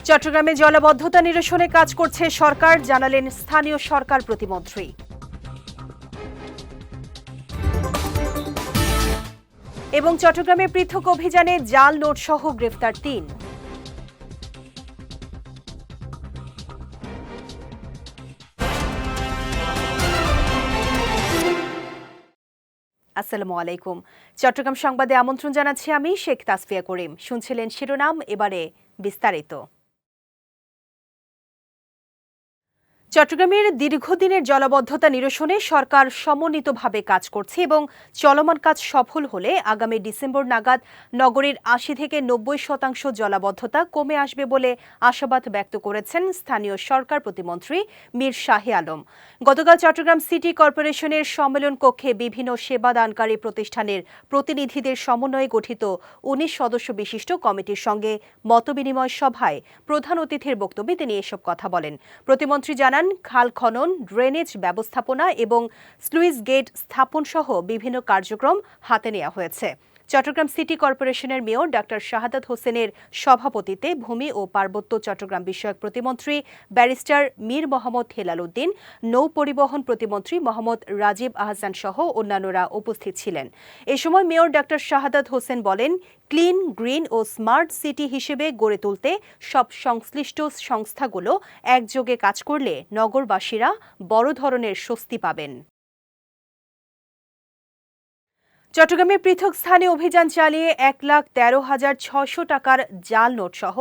চট্টগ্রামে জলাবদ্ধতা নিরসনে কাজ করছে সরকার, জানালেন স্থানীয় সরকার প্রতিমন্ত্রী। এবং চট্টগ্রামে পৃথক অভিযানে জাল নোট সহ গ্রেফতার ৩। আসসালামু আলাইকুম। চট্টগ্রাম সংবাদে আমন্ত্রণ জানাচ্ছি আমি শেখ তাসফিয়া করিম। শুনছিলেন শিরোনাম, এবারে বিস্তারিত। চট্টগ্রামের দীর্ঘদিনের জলাবদ্ধতা নিরসনে সরকার সমন্বিতভাবে কাজ করছে এবং চলমান কাজ সফল হলে আগামী ডিসেম্বর নাগাদ নগরীর ৮০ থেকে ৯০% জলাবদ্ধতা কমে আসবে বলে আশাবাদ ব্যক্ত করেছেন স্থানীয় সরকার প্রতিমন্ত্রী মীর শাহে আলম। গতকাল চট্টগ্রাম সিটি কর্পোরেশনের সম্মেলন কক্ষে বিভিন্ন সেবাদানকারী প্রতিষ্ঠানের প্রতিনিধিদের সমন্বয়ে গঠিত ১৯ সদস্য বিশিষ্ট কমিটির সঙ্গে মতবিনিময় সভায় প্রধান অতিথির বক্তব্যে তিনি এসব কথা বলেন। প্রতিমন্ত্রী জানান, খাল খনন, ড্রেনেজ ব্যবস্থাপনা এবং স্লুইস গেট স্থাপন সহ বিভিন্ন কার্যক্রম হাতে নেওয়া হয়েছে। চট্টগ্রাম সিটি কর্পোরেশনের মেয়র ডাক্তার শাহাদাত হোসেনের সভাপতিত্বে ভূমি ও পার্বত্য চট্টগ্রাম বিষয়ক প্রতিমন্ত্রী ব্যারিস্টার মীর মোহাম্মদ হেলাল উদ্দিন, নৌ পরিবহন প্রতিমন্ত্রী মোহাম্মদ রাজীব আহসান সহ অন্যান্যরা উপস্থিত ছিলেন। এ সময় মেয়র ডাক্তার শাহাদাত হোসেন বলেন, ক্লিন, গ্রিন ও স্মার্ট সিটি হিসেবে গড়ে তুলতে সব সংশ্লিষ্ট সংস্থাগুলো একযোগে কাজ করলে নগরবাসীরা বড় ধরনের স্বস্তি পাবেন। চট্টগ্রামে পৃথক স্থানে অভিযান চালিয়ে ১,১৩,৬০০ টাকার জাল নোট সহ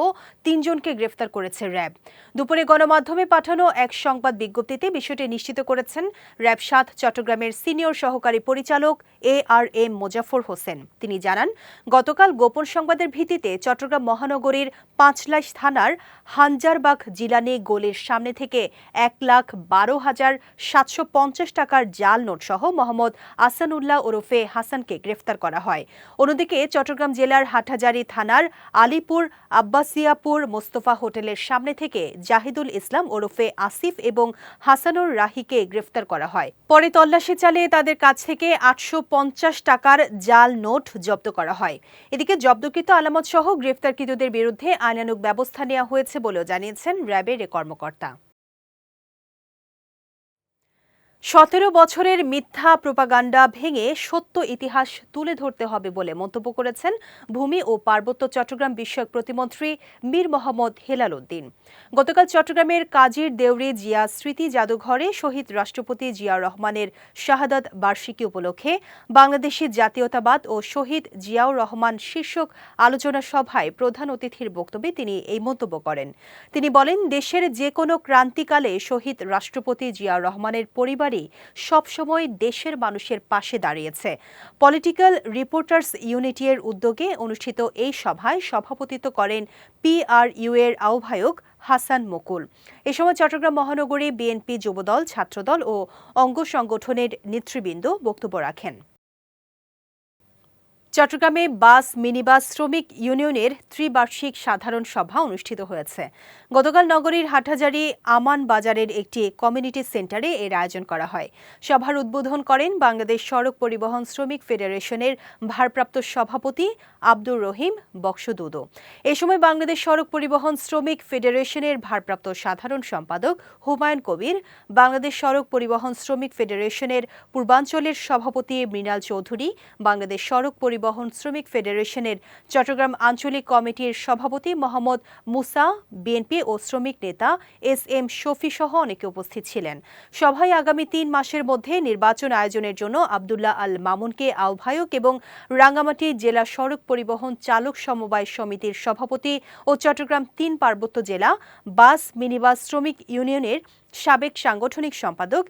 ৩ জনকে গ্রেফতার করেছে র্যাব। দুপুরে গণমাধ্যমে পাঠানো এক সংবাদ বিজ্ঞপ্তিতে বিষয়টি নিশ্চিত করেছেন র্যাব ৭ চট্টগ্রামের সিনিয়র সহকারী পরিচালক ARM মোজাফফর হোসেন। তিনি জানান, গতকাল গোপন সংবাদের ভিত্তিতে চট্টগ্রাম মহানগরীর পাঁচলাইশ থানার হানজারবাগ জিলানি গলির সামনে থেকে ১,১২,৭৫০ টাকার জাল নোট সহ মোহাম্মদ আসানুল্লাহ ওরফে হাসান গ্রেফতার করা হয়। অন্যদিকে চট্টগ্রাম জেলার হাটহাজারী থানার আলীপুর আব্বাসিয়াপুর মোস্তফা হোটেলের সামনে থেকে জাহিদুল ইসলাম ওরফে আসিফ এবং হাসানুর রাহিকে গ্রেফতার করা হয়। পরে তল্লাশি চালিয়ে তাদের কাছ থেকে ৮৫০ টাকার জাল নোট জব্দ করা হয়। এদিকে জব্দকৃত আলামত সহ গ্রেফতারকৃতদের বিরুদ্ধে আইনানুগ ব্যবস্থা নেওয়া হয়েছে বলেও জানিয়েছেন র্যাবের এ কর্মকর্তা। ১৭ বছরের মিথ্যা প্রোপাগান্ডা ভেঙে সত্য ইতিহাস তুলে ধরতে হবে বলে মন্তব্য করেছেন ভূমি ও পার্বত্য চট্টগ্রাম বিষয়ক প্রতিমন্ত্রী মীর মোহাম্মদ হেলাল উদ্দিন। গতকাল চট্টগ্রামের কাজীর দেউরি জিয়া স্মৃতি জাদুঘরে শহীদ রাষ্ট্রপতি জিয়াউর রহমানের শাহাদাত বার্ষিকী উপলক্ষে বাংলাদেশি জাতীয়তাবাদ ও শহীদ জিয়াউর রহমান শীর্ষক আলোচনা সভায় প্রধান অতিথির বক্তব্যে তিনি এই মন্তব্য করেন। তিনি বলেন, দেশের যে কোনো ক্রান্তিকালে শহীদ রাষ্ট্রপতি জিয়াউর রহমানের পরিবার সবসময় দেশের মানুষের পাশে দাঁড়িয়েছে। পলিটিক্যাল রিপোর্টার্স ইউনিটি এর উদ্যোগে অনুষ্ঠিত এই সভায় সভাপতিত্ব করেন PRU এর আহ্বায়ক হাসান মুকুল। এ সময় চট্টগ্রাম মহানগরী বিএনপি যুবদল, ছাত্রদল ও অঙ্গ সংগঠনের নেতৃবৃন্দ বক্তব্য রাখেন। চট্টগ্রামে বাস মিনিবাস শ্রমিক ইউনিয়নের ত্রিবার্ষিক সাধারণ সভা অনুষ্ঠিত হয়েছে। গতকাল নগরীর হাটহাজারী আমান বাজারের একটি কমিউনিটি সেন্টারে এর আয়োজন করা হয়। সভার উদ্বোধন করেন বাংলাদেশ সড়ক পরিবহন শ্রমিক ফেডারেশনের ভারপ্রাপ্ত সভাপতি আব্দুর রহিম বক্সদুদু। এ সময় বাংলাদেশ সড়ক পরিবহন শ্রমিক ফেডারেশনের ভারপ্রাপ্ত সাধারণ সম্পাদক হুমায়ুন কবির, বাংলাদেশ সড়ক পরিবহন শ্রমিক ফেডারেশনের পূর্বাঞ্চলের সভাপতি মৃণাল চৌধুরী, বাংলাদেশ সড়ক পরিবহন শ্রমিক ফেডারেশনের চট্টগ্রাম আঞ্চলিক কমিটির সভাপতি মোহাম্মদ মুসা, বিএনপি ও শ্রমিক নেতা SM শফি সহ অনেকে উপস্থিত ছিলেন। সভায় আগামী ৩ মাসের মধ্যে নির্বাচন আয়োজনের জন্য আব্দুল্লাহ আল মামুনকে আহ্বায়ক এবং রাঙ্গামাটি জেলা সড়ক পরিবহন চালক সমবায় সমিতির সভাপতি ও চট্টগ্রাম ৩ পার্বত্য জেলা বাস মিনিবাস শ্রমিক ইউনিয়নের সাবেক সাংগঠনিক সম্পাদক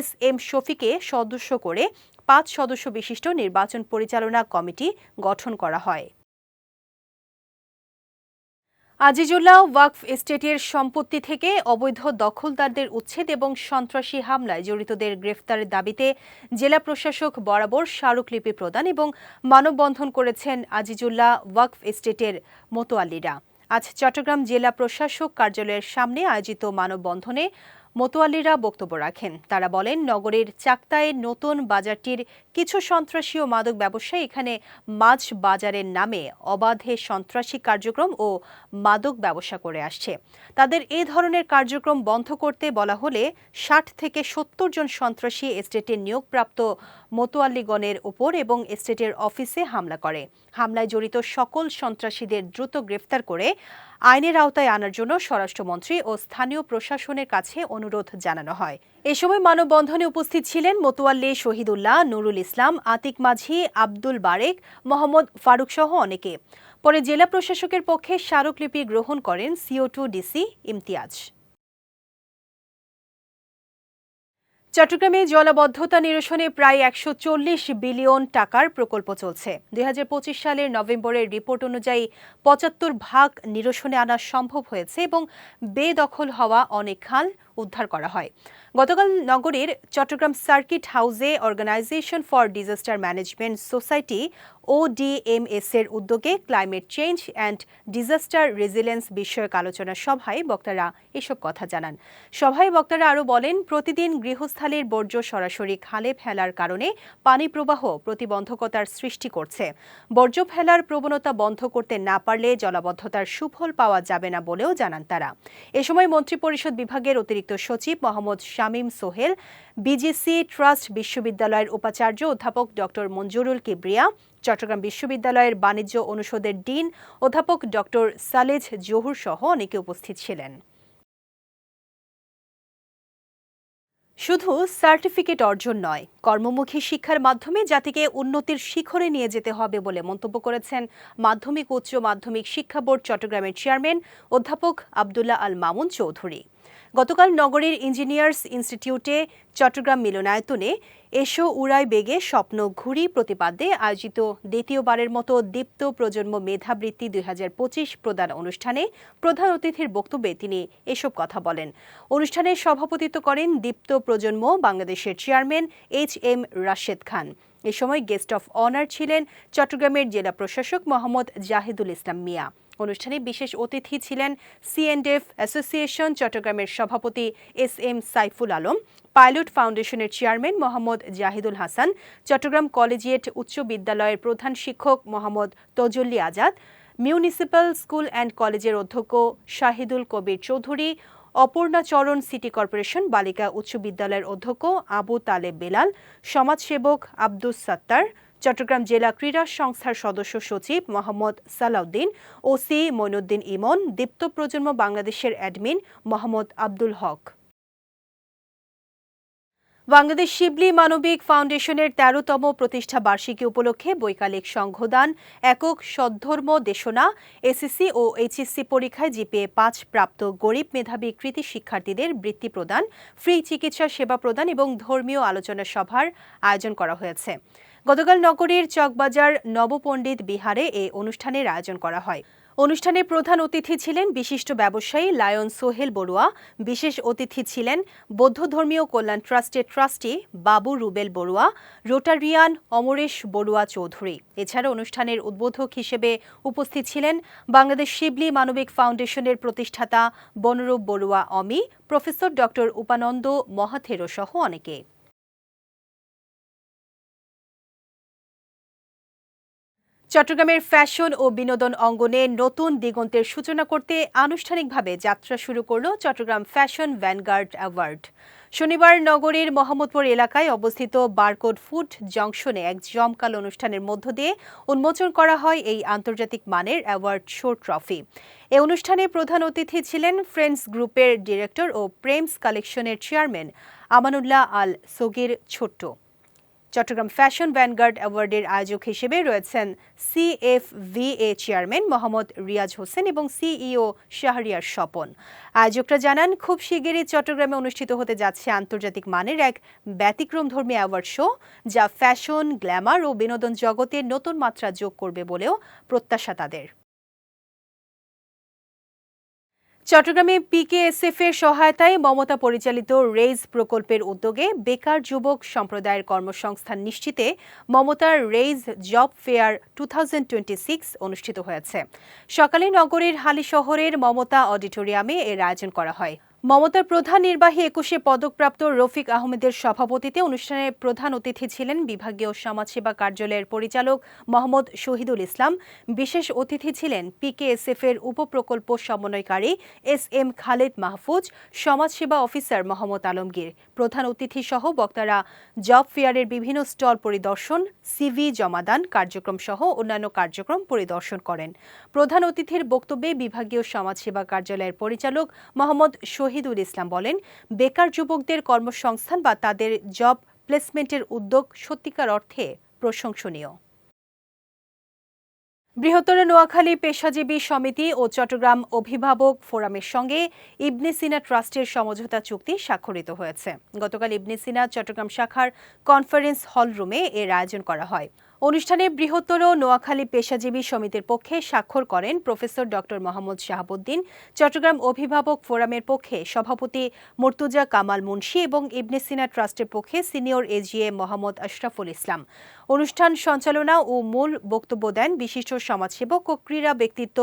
SM শফিকে সদস্য করে ৫ সদস্য বিশিষ্ট নির্বাচন পরিচালনা কমিটি গঠন করা হয়। আজিজুল্লাহ ওয়াকফ এস্টেটের সম্পত্তি থেকে অবৈধ দখলদারদের উচ্ছেদ এবং সন্ত্রাসী হামলায় জড়িতদের গ্রেফতারের দাবিতে জেলা প্রশাসক বরাবর স্মারকলিপি প্রদান এবং মানববন্ধন করেছেন আজিজুল্লাহ ওয়াকফ এস্টেটের মোতোয়াল্লিরা। আজ চট্টগ্রাম জেলা প্রশাসক কার্যালয়ের সামনে আয়োজিত মানববন্ধনে মোতোয়াল্লিরা বক্তব্য রাখেন। তারা বলেন, নগরীর চাক্তায় নতুন বাজারটির কিছু সন্ত্রাসী ও মাদক ব্যবসায়ী এখানে মাছ বাজারের নামে অবাধে সন্ত্রাসী কার্যক্রম ও মাদক ব্যবসা করে আসছে। তাদের এই ধরনের কার্যক্রম বন্ধ করতে বলা হলে ৬০ থেকে ৭০ জন সন্ত্রাসী এস্টেটের নিয়োগপ্রাপ্ত মোতোয়াল্লিগণের ওপর এবং এস্টেটের অফিসে হামলা করে। হামলায় জড়িত সকল সন্ত্রাসীদের দ্রুত গ্রেফতার করে আইনের আওতায় আনার জন্য স্বরাষ্ট্রমন্ত্রী ও স্থানীয় প্রশাসনের কাছে অনুরোধ জানানো হয়। এ সময় মানববন্ধনে উপস্থিত ছিলেন মোতোয়াল্লি শহীদুল্লাহ, নুরুল ইসলাম, আতিক মাঝি, আব্দুল বারেক, মোহাম্মদ ফারুক সহ অনেকে। পরে জেলা প্রশাসকের পক্ষে স্মারকলিপি গ্রহণ করেন CO2 ডিসি ইমতিয়াজ। চট্টগ্রামে জলাবদ্ধতা নিরসনে প্রায় ১৪০ বিলিয়ন টাকার প্রকল্প চলছে। ২০২৫ সালের নভেম্বরের রিপোর্ট অনুযায়ী ৭৫% নিরসনে আনা সম্ভব হয়েছে এবং বেদখল হওয়া অনেক খাল উদ্ধার করা হয়। গতকাল নগরীর চট্টগ্রাম সার্কিট হাউসে organization for disaster management society ODMS এর উদ্যোগে climate change and disaster resilience বিষয়ক আলোচনা সভায় বক্তারা এসব কথা জানান। সভায় বক্তারা আরও বলেন, প্রতিদিন গৃহস্থালির বর্জ্য সরাসরি খালে ফেলার কারণে পানি প্রবাহ প্রতিবন্ধকতার সৃষ্টি করছে। বর্জ্য ফেলার প্রবণতা বন্ধ করতে না পারলে জলাবদ্ধতার সুফল পাওয়া যাবে না বলেও জানান তারা। এ সময় মন্ত্রিপরিষদ বিভাগের অতিরিক্ত সচিব মোহাম্মদ শামীম সোহেল, BGC ট্রাস্ট বিশ্ববিদ্যালয়ের উপাচার্য অধ্যাপক ডক্টর মঞ্জুরুল কিবরিয়া, চট্টগ্রাম বিশ্ববিদ্যালয়ের বাণিজ্য অনুষদের ডিন অধ্যাপক ডক্টর সালেজ জহুর সহ অনেকে উপস্থিত ছিলেন। শুধু সার্টিফিকেট অর্জন নয়, কর্মমুখী শিক্ষার মাধ্যমে জাতিকে উন্নতির শিখরে নিয়ে যেতে হবে বলে মন্তব্য করেছেন মাধ্যমিক উচ্চ মাধ্যমিক শিক্ষা বোর্ড চট্টগ্রামের চেয়ারম্যান অধ্যাপক আব্দুল্লাহ আল মামুন চৌধুরী। গতকাল নগরীর ইঞ্জিনিয়ার্স ইনস্টিটিউটে চট্টগ্রাম মিলনায়তনে এসো উড়াই বেগে স্বপ্ন ঘুরি প্রতিপাদ্যে আয়োজিত দ্বিতীয়বারের মতো দীপ্ত প্রজন্ম মেধাবৃত্তি ২০২৫ প্রদান অনুষ্ঠানে প্রধান অতিথির বক্তব্যে তিনি এসব কথা বলেন। অনুষ্ঠানে সভাপতিত্ব করেন দীপ্ত প্রজন্ম বাংলাদেশের চেয়ারম্যান HM রাশেদ খান। এ সময় গেস্ট অফ অনার ছিলেন চট্টগ্রামের জেলা প্রশাসক মোহাম্মদ জাহিদুল ইসলাম মিয়া। অনুষ্ঠানে বিশেষ অতিথি ছিলেন C&F অ্যাসোসিয়েশন চট্টগ্রামের সভাপতি SM সাইফুল আলম, পাইলট ফাউন্ডেশনের চেয়ারম্যান মোহাম্মদ জাহিদুল হাসান, চট্টগ্রাম কলেজিয়েট উচ্চ বিদ্যালয়ের প্রধান শিক্ষক Mohammad Tajalli Azad, municipal school and কলেজের অধ্যক্ষ শাহিদুল কবির চৌধুরী, অপর্ণাচরণ সিটি কর্পোরেশন বালিকা উচ্চ বিদ্যালয়ের অধ্যক্ষ আবু তালেব বেলাল, সমাজসেবক আব্দুস সাত্তার, চট্টগ্রাম জেলা ক্রীড়া সংস্থার সদস্য সচিব মোহাম্মদ সালাউদ্দিন, OC মইনুদ্দিন ইমন, দীপ্ত প্রজন্ম বাংলাদেশের অ্যাডমিন মোহাম্মদ আব্দুল হক। বাংলাদেশ শিবলি মানবিক ফাউন্ডেশনের ১৩তম প্রতিষ্ঠা বার্ষিকী উপলক্ষে বৈকালিক সংঘদান, একক সদ্ধর্ম দেশনা, SSC ও HSC পরীক্ষায় GPA ৫ প্রাপ্ত গরিব মেধাবী কৃতি শিক্ষার্থীদের বৃত্তি প্রদান, ফ্রি চিকিৎসা সেবা প্রদান এবং ধর্মীয় আলোচনা সভার আয়োজন করা হয়েছে। গতকাল নগরীর চকবাজার নবপণ্ডিত বিহারে এই অনুষ্ঠানের আয়োজন করা হয়। অনুষ্ঠানে প্রধান অতিথি ছিলেন বিশিষ্ট ব্যবসায়ী লায়ন সোহেল বড়ুয়া, বিশেষ অতিথি ছিলেন বৌদ্ধ ধর্মীয় কল্যাণ ট্রাস্টের ট্রাস্টি বাবু রুবেল বড়ুয়া, রোটারিয়ান অমরেশ বড়ুয়া চৌধুরী। এছাড়া অনুষ্ঠানের উদ্বোধক হিসেবে উপস্থিত ছিলেন বাংলাদেশ শিবলি মানবিক ফাউন্ডেশনের প্রতিষ্ঠাতা বনরূপ বড়ুয়া অমি, প্রফেসর ডক্টর উপানন্দ মহাথেরো সহ অনেকে। চট্টগ্রামের ফ্যাশন ও বিনোদন অঙ্গনে নতুন দিগন্তের সূচনা করতে আনুষ্ঠানিকভাবে যাত্রা শুরু করল চট্টগ্রাম ফ্যাশন ভ্যানগার্ড অ্যাওয়ার্ড। শনিবার নগরীর মোহাম্মদপুর এলাকায় অবস্থিত বারকোড ফুড জংশনে এক জমকালো অনুষ্ঠানের মধ্য দিয়ে উন্মোচন করা হয় এই আন্তর্জাতিক মানের অ্যাওয়ার্ড শো ট্রফি। এই অনুষ্ঠানে প্রধান অতিথি ছিলেন ফ্রেন্ডস গ্রুপের ডিরেক্টর ও প্রেমস কালেকশনের চেয়ারম্যান আমানুল্লাহ আল সগির ছোট্ট। চট্টগ্রাম ফ্যাশন ভ্যানগার্ড অ্যাওয়ার্ডের আয়োজক হিসেবে রয়েছেন CFVA চেয়ারম্যান মোহাম্মদ রিয়াজ হোসেন এবং CEO শাহরিয়ার স্বপন। আয়োজকরা জানান, খুব শিগগিরই চট্টগ্রামে অনুষ্ঠিত হতে যাচ্ছে আন্তর্জাতিক মানের এক ব্যতিক্রমধর্মী অ্যাওয়ার্ড শো, যা ফ্যাশন, গ্ল্যামার ও বিনোদন জগতে নতুন মাত্রা যোগ করবে বলেও প্রত্যাশা তাদের। চট্টগ্রামে PKSF এর সহায়তায় মমতা পরিচালিত রেইজ প্রকল্পের উদ্যোগে বেকার যুবক সম্প্রদায়ের কর্মসংস্থান নিশ্চিতে মমতার রেইজ জব ফেয়ার 2026 অনুষ্ঠিত হয়েছে। সকালে নগরীর হালি শহরের মমতা অডিটোরিয়ামে এর আয়োজন করা হয়। মমতার প্রধান নির্বাহী ২১ পদকপ্রাপ্ত রফিক আহমেদের সভাপতিত্বে অনুষ্ঠানে প্রধান অতিথি ছিলেন বিভাগীয় সমাজসেবা কার্যালয়ের পরিচালক মোহাম্মদ শহীদুল ইসলাম। বিশেষ অতিথি ছিলেন পিকেএসএফ এর উপপ্রকল্প সমন্বয়কারী এস.এম. খালেদ মাহফুজ, সমাজসেবা অফিসার মোহাম্মদ আলমগীর। প্রধান অতিথি সহ বক্তারা জব ফেয়ারের বিভিন্ন স্টল পরিদর্শন, সিভি জমাদান কার্যক্রম সহ অন্যান্য কার্যক্রম পরিদর্শন করেন। প্রধান অতিথির বক্তব্যে বিভাগীয় সমাজসেবা কার্যালয়ের পরিচালক মোহাম্মদ শহীদুল ইসলাম বলেন, বেকার যুবকদের কর্মসংস্থান বা তাদের জব প্লেসমেন্টের উদ্যোগ সত্যিকার অর্থে প্রশংসনীয়। বৃহত্তর নোয়াখালী পেশাজীবী সমিতি ও চট্টগ্রাম অভিভাবক ফোরামের সঙ্গে ইবনে সিনা ট্রাস্টের সমঝোতা চুক্তি স্বাক্ষরিত হয়েছে। গতকাল ইবনে সিনা চট্টগ্রাম শাখার কনফারেন্স হল রুমে এর আয়োজন করা হয়। অনুষ্ঠানে বৃহত্তর নোয়াখালী পেশাজীবী সমিতির পক্ষে স্বাক্ষর করেন প্রফেসর ডক্টর মোহাম্মদ শাহাবুদ্দিন, চট্টগ্রাম অভিভাবক ফোরামের পক্ষে সভাপতি মুর্তুজা কামাল মুন্সি এবং ইবনে সিনা ট্রাস্টের পক্ষে সিনিয়র এজিএম মোহাম্মদ আশরাফুল ইসলাম। অনুষ্ঠান সঞ্চালনা ও মূল বক্তব্য দেন বিশিষ্ট সমাজসেবক ও ক্রীড়া ব্যক্তিত্ব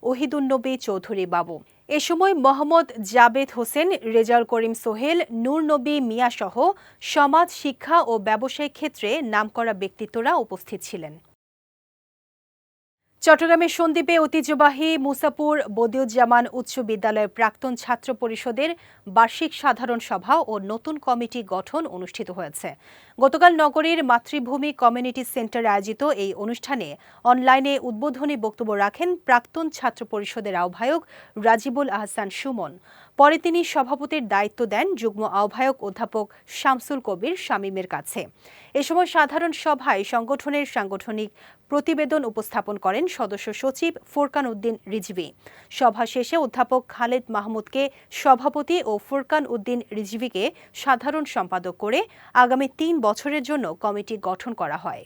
ওহিদুন্নবী চৌধুরী বাবু। এ সময় মোহাম্মদ জাবেদ হোসেন, রেজাউল করিম সোহেল, নূর নবী মিয়া সহ সমাজ, শিক্ষা ও ব্যবসায়িক ক্ষেত্রে নামকরা ব্যক্তিত্বরা উপস্থিত ছিলেন। চট্টগ্রামের সন্দ্বীপে ঐতিহ্যবাহী মুসাপুর বদিউজ্জামান উচ্চ বিদ্যালয়ের প্রাক্তন ছাত্র পরিষদের বার্ষিক সাধারণ সভা ও নতুন কমিটি গঠন অনুষ্ঠিত হয়েছে। গতকাল নগরীর মাতৃভূমি কমিউনিটি সেন্টারে আয়োজিত এই অনুষ্ঠানে অনলাইনে উদ্বোধনী বক্তব্য রাখেন প্রাক্তন ছাত্র পরিষদের আহ্বায়ক রাজিবুল আহসান সুমন। পরে তিনি সভাপতির দায়িত্ব দেন যুগ্ম আহ্বায়ক অধ্যাপক শামসুল কবির শামীমের কাছে। এ সময় সাধারণ সভায় সংগঠনের সাংগঠনিক প্রতিবেদন উপস্থাপন করেন সদস্য সচিব ফুরকান উদ্দিন রিজভী। সভা শেষে অধ্যাপক খালেদ মাহমুদকে সভাপতি ও ফুরকান উদ্দিন রিজভীকে সাধারণ সম্পাদক করে আগামী ৩ বছরের জন্য কমিটি গঠন করা হয়।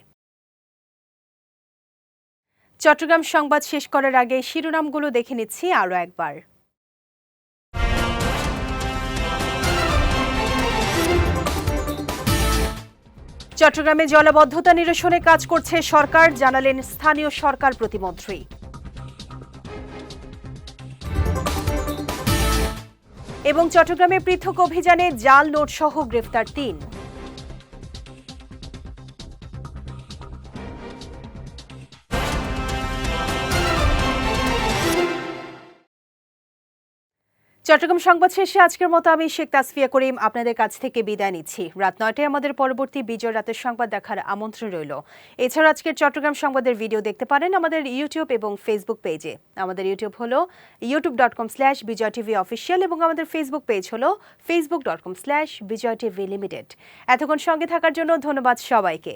চট্টগ্রাম সংবাদ শেষ করার আগে শিরোনামগুলো দেখে নিচ্ছি আরও একবার। চট্টগ্রামে জলাবদ্ধতা নিরসনে কাজ করছে সরকার, জানালেন স্থানীয় সরকার প্রতিমন্ত্রী। এবং চট্টগ্রামে পৃথক অভিযানে জাল নোট সহ গ্রেফতার ৩। চট্টগ্রাম সংবাদ শেষে আজকের মতো আমি শেখ তাসফিয়া করিম আপনাদের কাছ থেকে বিদায় নিচ্ছি। রাত ৯টায় আমাদের পরবর্তী বিজয় রাতের সংবাদ দেখার আমন্ত্রণ রইল। এছাড়া আজকের চট্টগ্রাম সংবাদের ভিডিও দেখতে পারেন আমাদের ইউটিউব এবং ফেসবুক পেজে। আমাদের ইউটিউব হলো youtube.com/BijayTVOfficial এবং আমাদের ফেসবুক পেজ হলো facebook.com/BijayTVLimited। এতক্ষণ সঙ্গে থাকার জন্য ধন্যবাদ সবাইকে।